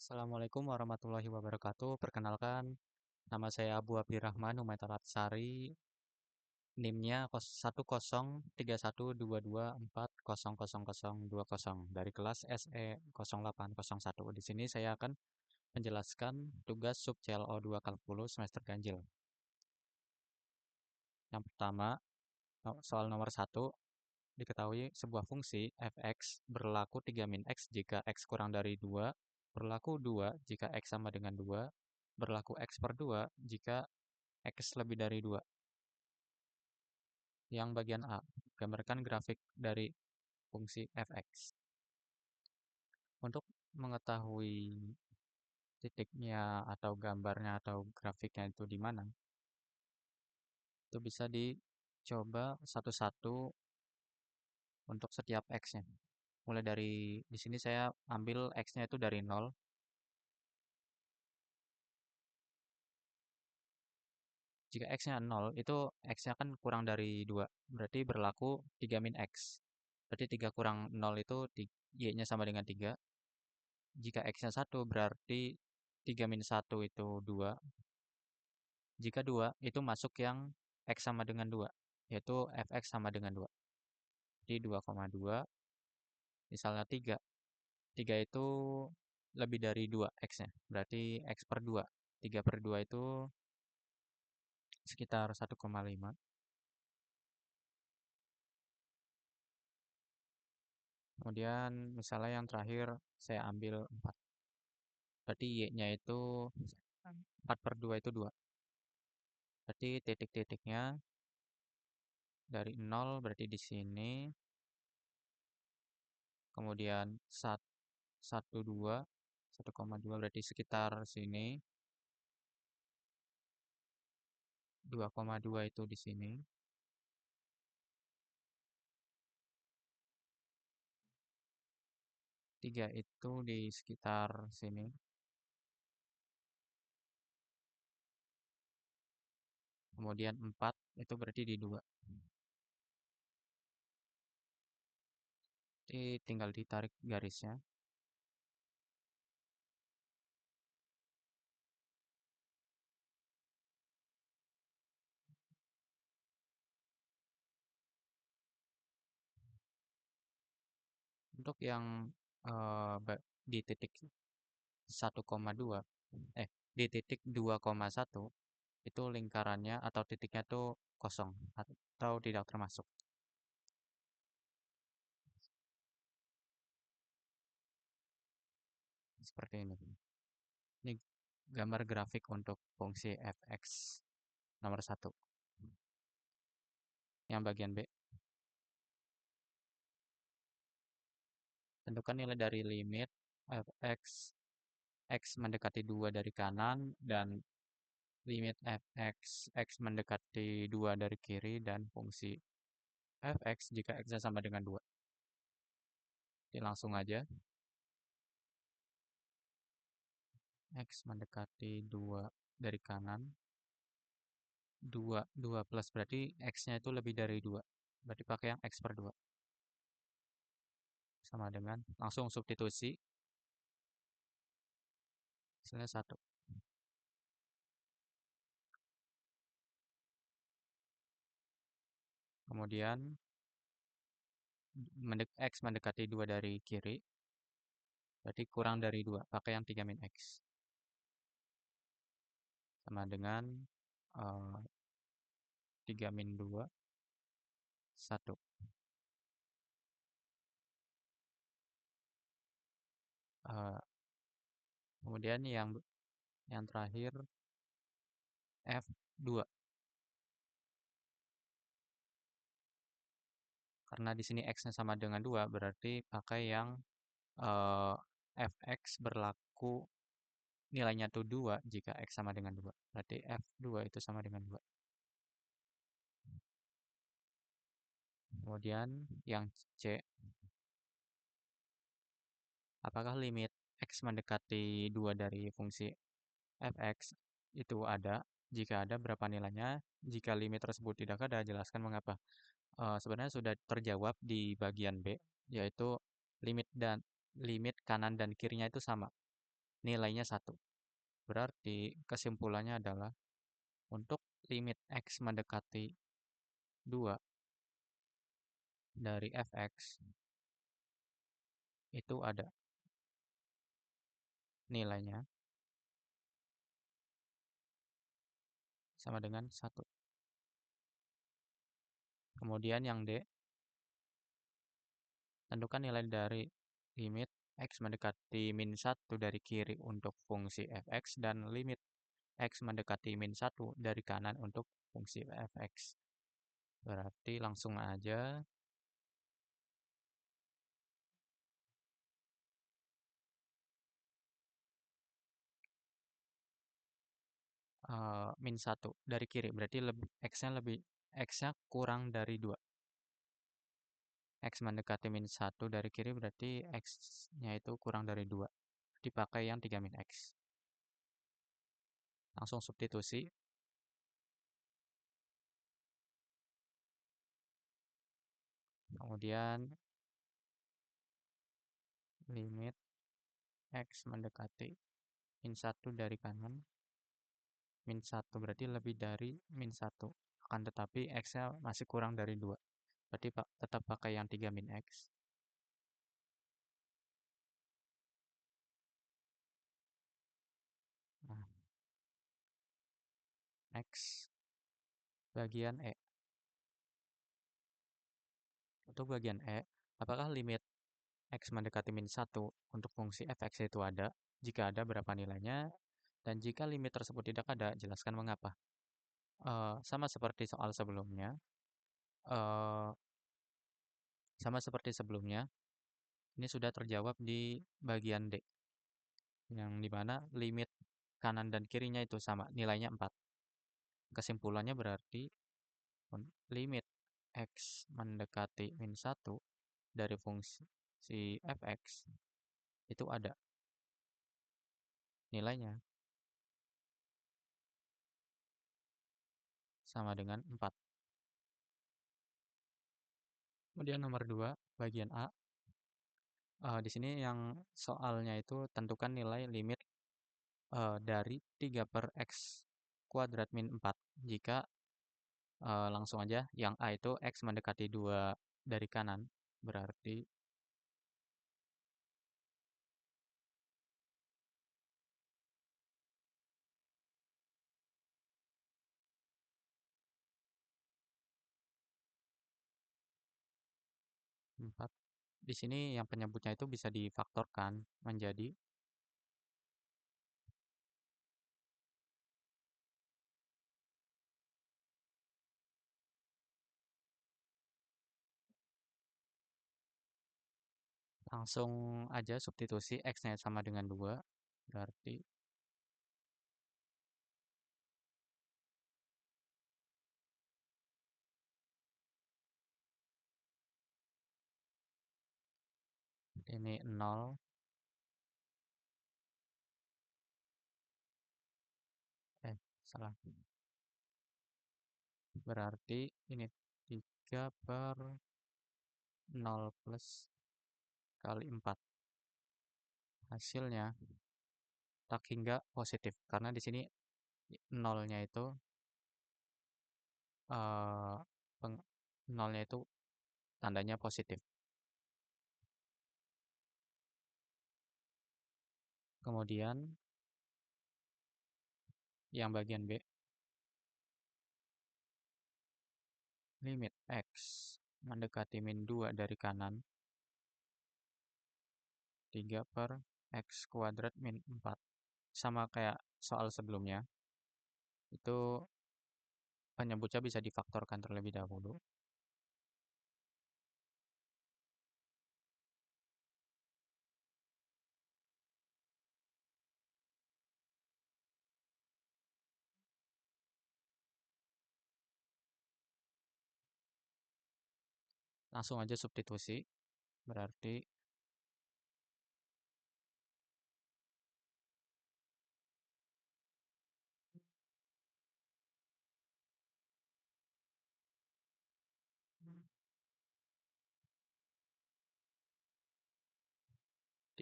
Assalamualaikum warahmatullahi wabarakatuh. Perkenalkan, nama saya Abu Abdirrahman Umaitarapsari. NIM-nya 103122440020 dari kelas SE 0801. Di sini saya akan menjelaskan tugas sub CLO2 kalkulus semester ganjil. Yang pertama, soal nomor 1, diketahui sebuah fungsi f(x) berlaku 3 min x jika x kurang dari 2, berlaku 2 jika x sama dengan 2, berlaku x per 2 jika x lebih dari 2. Yang bagian A, gambarkan grafik dari fungsi f(x). Untuk mengetahui titiknya atau gambarnya atau grafiknya itu di mana, itu bisa dicoba satu-satu untuk setiap x-nya. Mulai dari di sini saya ambil x-nya itu dari 0. Jika x-nya 0, itu x-nya kan kurang dari 2. Berarti berlaku 3 min x. Berarti 3 kurang 0 itu y-nya sama dengan 3. Jika x-nya 1, berarti 3 min 1 itu 2. Jika 2, itu masuk yang x sama dengan 2, yaitu fx sama dengan 2. Jadi 2,2, misalnya 3. 3 itu lebih dari 2 x-nya. Berarti x per 2. 3 per 2 itu sekitar 1,5. Kemudian misalnya yang terakhir saya ambil 4. Berarti y-nya itu 4 per 2 itu 2. Berarti titik-titiknya dari 0 berarti di sini. Kemudian 1,2 berarti sekitar sini. 2,2 itu di sini. 3 itu di sekitar sini. Kemudian 4 itu berarti di 2. Jadi tinggal ditarik garisnya. Untuk yang di titik 1,2, di titik 2,1 itu lingkarannya atau titiknya tuh kosong atau tidak termasuk. Seperti ini. Ini gambar grafik untuk fungsi fx nomor 1. Yang bagian B, tentukan nilai dari limit fx x mendekati 2 dari kanan dan limit fx x mendekati 2 dari kiri dan fungsi fx jika x sama dengan 2. Jadi langsung aja. X mendekati 2 dari kanan. 2 plus berarti x-nya itu lebih dari 2. Berarti pakai yang x per 2. Sama dengan, langsung substitusi. Misalnya 1. Kemudian x mendekati 2 dari kiri. Berarti kurang dari 2. Pakai yang 3 min x. Sama dengan 3 min 2, 1. Kemudian yang terakhir F2. Karena di sini x-nya sama dengan 2, berarti pakai yang fx berlaku nilainya tuh 2 jika x sama dengan 2. Berarti F2 itu sama dengan 2. Kemudian yang C, apakah limit x mendekati 2 dari fungsi fx itu ada? Jika ada, berapa nilainya? Jika limit tersebut tidak ada, jelaskan mengapa. Sebenarnya sudah terjawab di bagian B, yaitu limit kanan dan kirinya itu sama. nilainya 1. Berarti kesimpulannya adalah untuk limit X mendekati 2 dari fx itu ada nilainya sama dengan 1. Kemudian yang D, tentukan nilai dari limit X mendekati min 1 dari kiri untuk fungsi fx dan limit X mendekati min 1 dari kanan untuk fungsi fx. Berarti langsung aja min 1 dari kiri. Berarti X-nya kurang dari 2. X mendekati min 1 dari kiri berarti X-nya itu kurang dari 2. Dipakai yang 3 min X. Langsung substitusi. Kemudian limit X mendekati min 1 dari kanan. Min 1 berarti lebih dari min 1. Akan tetapi X-nya masih kurang dari 2. Berarti tetap pakai yang 3 min X. Nah, X bagian E. Untuk bagian E, apakah limit X mendekati min 1 untuk fungsi fx itu ada? Jika ada, berapa nilainya? Dan jika limit tersebut tidak ada, jelaskan mengapa. Sama seperti soal sebelumnya, eh, ini sudah terjawab di bagian D, yang dimana limit kanan dan kirinya itu sama, nilainya 4. Kesimpulannya berarti limit X mendekati min 1 dari fungsi fx itu ada nilainya sama dengan 4. Kemudian nomor 2, bagian A. Di sini yang soalnya itu tentukan nilai limit dari 3 per X kuadrat min 4. Jika langsung aja yang A itu X mendekati 2 dari kanan. Berarti empat. Di sini yang penyebutnya itu bisa difaktorkan menjadi langsung aja substitusi X-nya sama dengan 2. Berarti ini 0. Salah. Berarti ini 3 per 0 plus kali 4. Hasilnya tak hingga positif. Karena di sini nolnya itu eh, nolnya itu tandanya positif. Kemudian yang bagian B, limit X mendekati min 2 dari kanan 3 per X kuadrat min 4. Sama kayak soal sebelumnya, itu penyebutnya bisa difaktorkan terlebih dahulu. Langsung aja substitusi. Berarti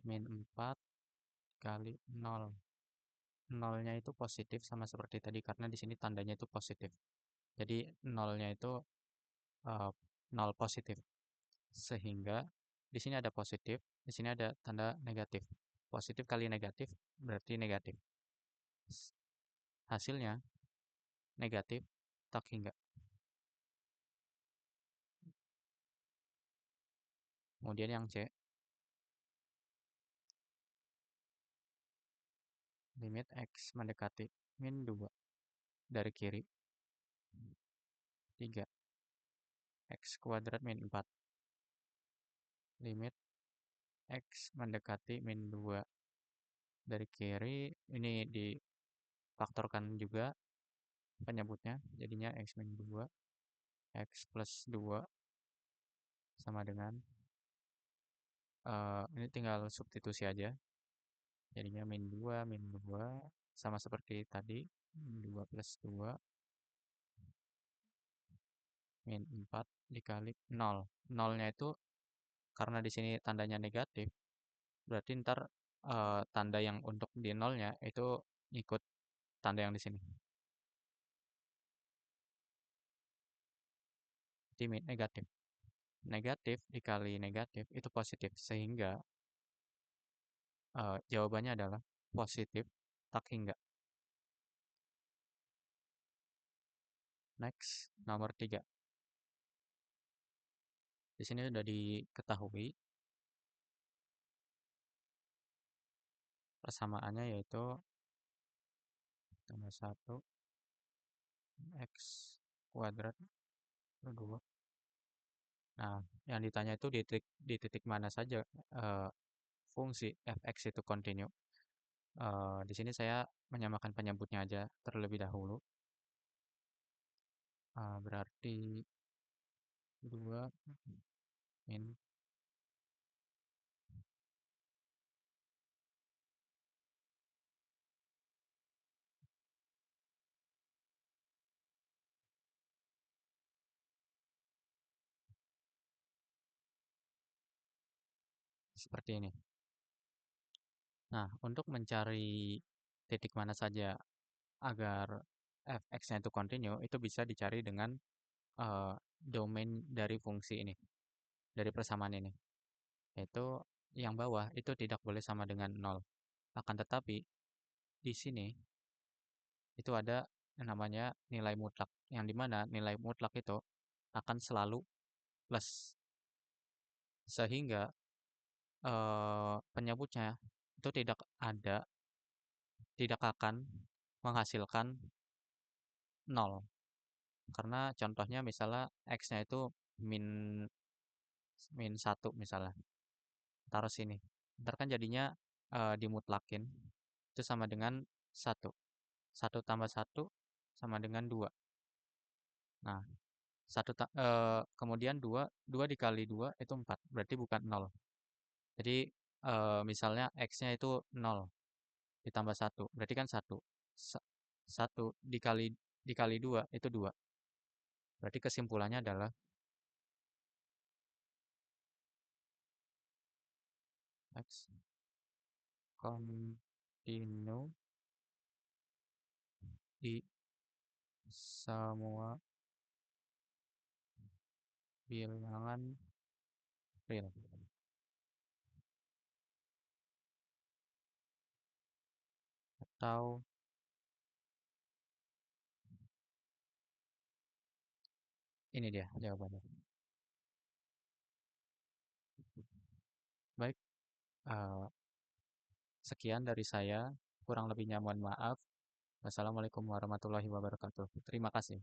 min 4 dikali 0. Nolnya itu positif sama seperti tadi karena di sini tandanya itu positif. Jadi nolnya itu 0 positif. Sehingga di sini ada positif, di sini ada tanda negatif. Positif kali negatif berarti negatif. Hasilnya negatif tak hingga. Kemudian yang C, limit X mendekati min 2 dari kiri 3 X kuadrat min 4. Limit X mendekati min 2 dari kiri, ini difaktorkan juga penyebutnya, jadinya X min 2, X plus 2 sama dengan, ini tinggal substitusi aja, jadinya min 2 sama seperti tadi, min 2 plus 2 min 4 dikali 0. Nolnya itu karena di sini tandanya negatif, berarti ntar tanda yang untuk di nolnya itu ikut tanda yang di sini. Di negatif. Negatif dikali negatif itu positif. Sehingga jawabannya adalah positif tak hingga. Next, nomor 3. Di sini sudah diketahui persamaannya yaitu tambah 1 X kuadrat per 2. Nah, yang ditanya itu di titik mana saja fungsi fx itu kontinu. Di sini saya menyamakan penyebutnya aja terlebih dahulu. Berarti 2 min seperti ini. Nah, untuk mencari titik mana saja agar fx-nya itu kontinu, itu bisa dicari dengan domain dari fungsi ini, dari persamaan ini. Yaitu yang bawah itu tidak boleh sama dengan 0. Akan tetapi, di sini itu ada yang namanya nilai mutlak. Yang dimana nilai mutlak itu akan selalu plus. Sehingga penyebutnya itu tidak akan menghasilkan 0. Karena contohnya misalnya X-nya itu min min 1 misalnya. Taruh sini. Ntar kan jadinya dimutlakin. Itu sama dengan 1. 1 tambah 1 sama dengan 2. Nah, kemudian 2 dikali 2 itu 4. Berarti bukan 0. Jadi misalnya X-nya itu 0 ditambah 1. Berarti kan 1. 1 dikali 2 itu 2. Berarti kesimpulannya adalah X kontinu di semua bilangan real. Atau ini dia jawabannya. Baik, eh, sekian dari saya. Kurang lebihnya mohon maaf. Wassalamualaikum warahmatullahi wabarakatuh. Terima kasih.